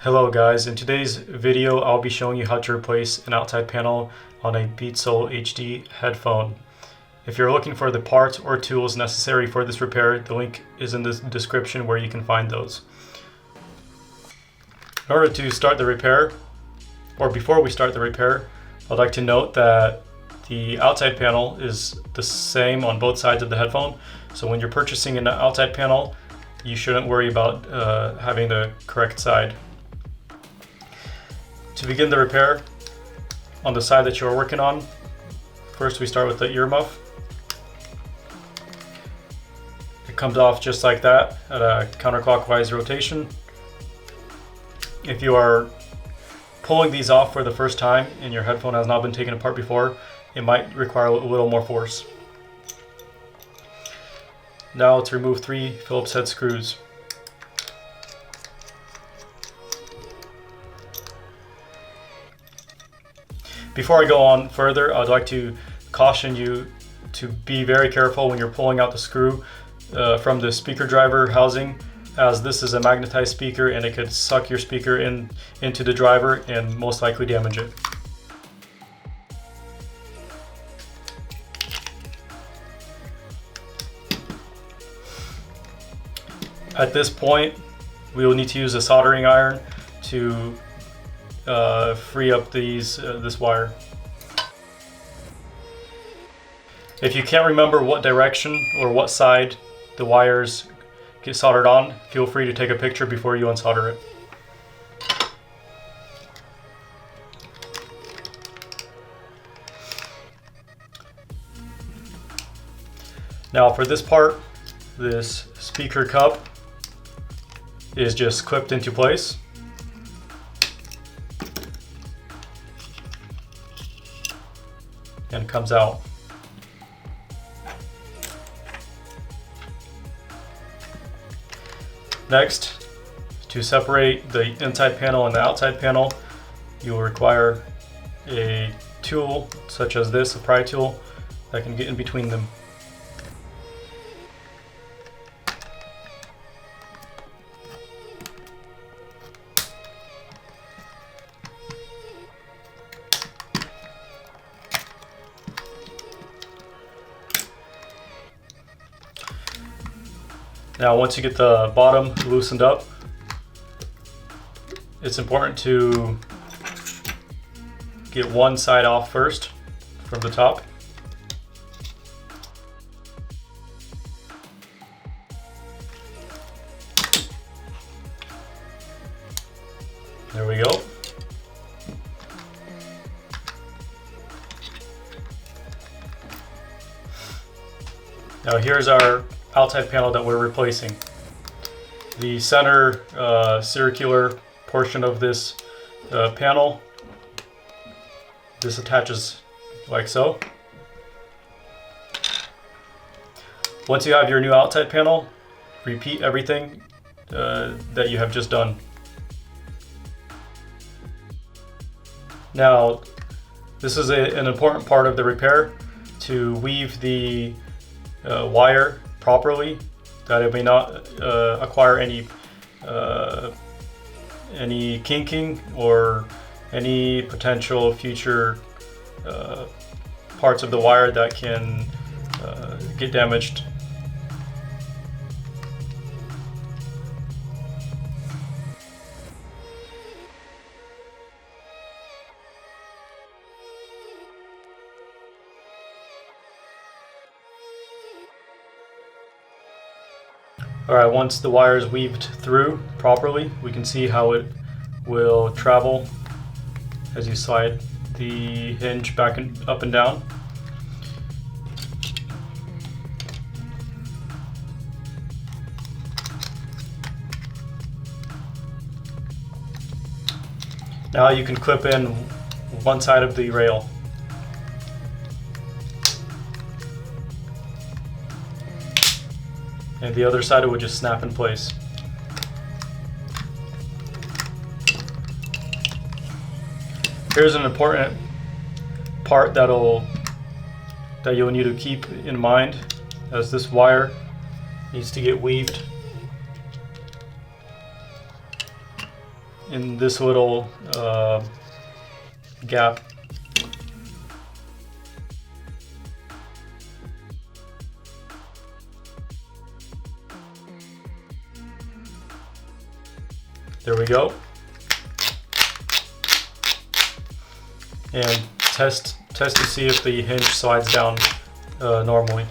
Hello guys, in today's video I'll be showing you how to replace an outside panel on a Beatsole HD headphone. If you're looking for the parts or tools necessary for this repair, the link is in the description where you can find those. In order to start the repair, or before we start the repair, I'd like to note that the outside panel is the same on both sides of the headphone. So when you're purchasing an outside panel, you shouldn't worry about having the correct side. To begin the repair, on the side that you're working on, first we start with the earmuff. It comes off just like that at a counterclockwise rotation. If you are pulling these off for the first time and your headphone has not been taken apart before, it might require a little more force. Now let's remove 3 Phillips head screws. Before I go on further, I'd like to caution you to be very careful when you're pulling out the screw from the speaker driver housing, as this is a magnetized speaker and it could suck your speaker into the driver and most likely damage it. At this point, we will need to use a soldering iron to free up this wire. If you can't remember what direction or what side the wires get soldered on, feel free to take a picture before you unsolder it. Now for this part, this speaker cup is just clipped into place. And comes out. Next, to separate the inside panel and the outside panel, you will require a tool such as this, a pry tool, that can get in between them. Now once you get the bottom loosened up, it's important to get one side off first from the top. There we go. Now here's our outside panel that we're replacing. The center circular portion of this panel, this attaches like so. Once you have your new outside panel, repeat everything that you have just done. Now, this is an important part of the repair, to weave the wire properly, that it may not acquire any kinking or any potential future parts of the wire that can get damaged. Alright, once the wire is weaved through properly, we can see how it will travel as you slide the hinge back and up and down. Now you can clip in one side of the rail. And the other side, it would just snap in place. Here's an important part that you'll need to keep in mind, as this wire needs to get weaved in this little gap. There we go. And test to see if the hinge slides down normally.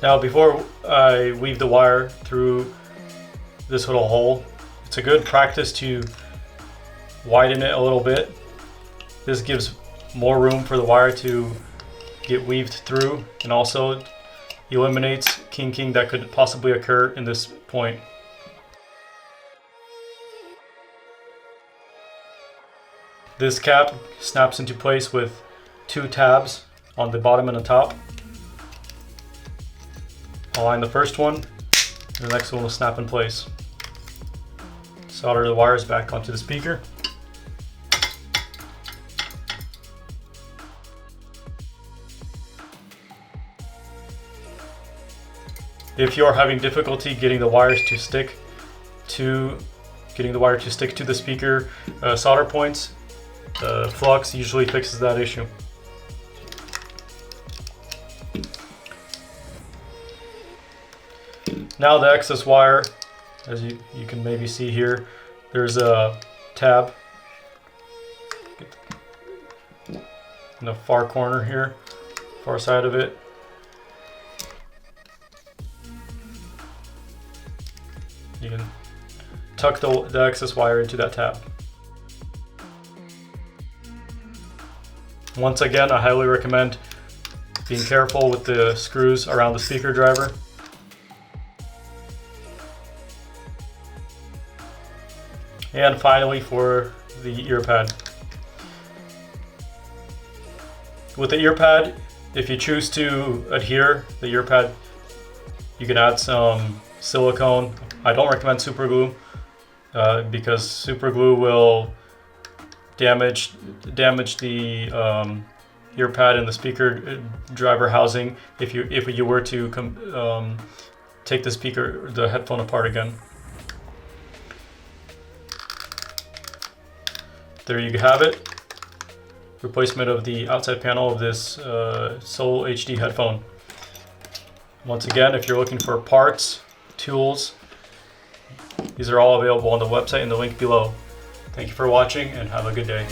Now, before I weave the wire through this little hole, it's a good practice to widen it a little bit. This gives more room for the wire to get weaved through, and also eliminates kinking that could possibly occur in this point. This cap snaps into place with 2 tabs on the bottom and the top. Align the first one, and the next one will snap in place. Solder the wires back onto the speaker. If you are having difficulty getting the wires to stick to the speaker solder points, flux usually fixes that issue. Now the excess wire, as you can maybe see here, there's a tab in the far corner here, far side of it. You can tuck the excess wire into that tab. Once again, I highly recommend being careful with the screws around the speaker driver. And finally, for the ear pad. With the ear pad, if you choose to adhere the ear pad, you can add some silicone. I don't recommend super glue because super glue will damage the ear pad and the speaker driver housing if you were to take the headphone apart again. There you have it. Replacement of the outside panel of this Soul HD headphone. Once again, if you're looking for parts, tools, these are all available on the website in the link below. Thank you for watching and have a good day.